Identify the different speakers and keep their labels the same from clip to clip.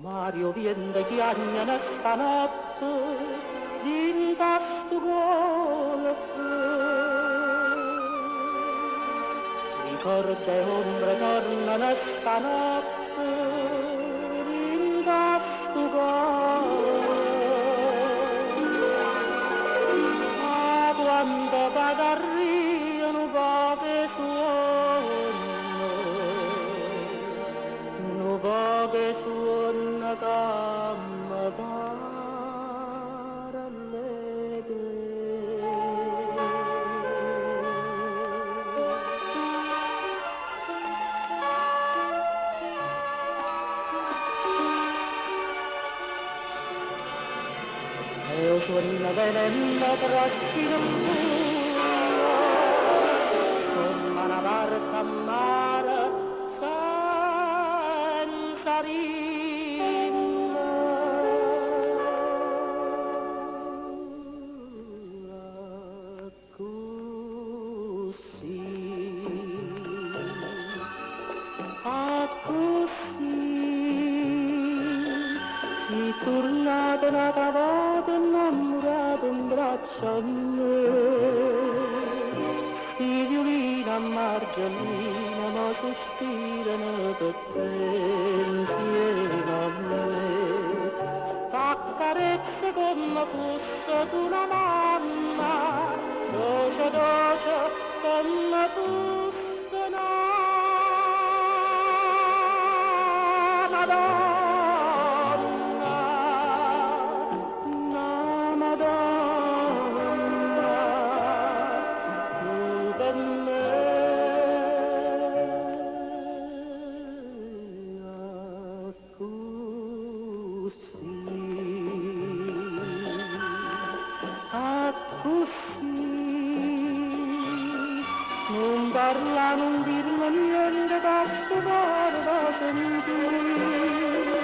Speaker 1: Mario viene chiagna stanotte in questo golfo. Ricorda e ombre tornano stanotte in questo golfo. Ma quando vado a Rio non poche suono, non poche suono che mi pare allegre. E suona venendo prossimo come una barca a mare senza rima. Così, si tornato una volta innamorato in braccio a me, i violini a margellina ma sospirano per te insieme a me, t'accarezza come fosse una mamma, dolce dolce come fosse una Madonna, una Madonna, tu per me, così, non parla, non dirmi niente, basta guarda sentire,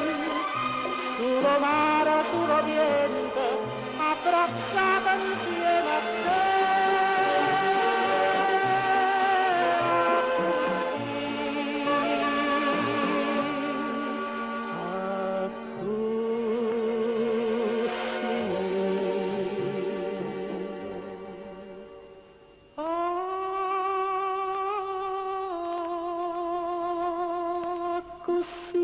Speaker 1: solo mare, solo niente, abbracciata insieme a te. Così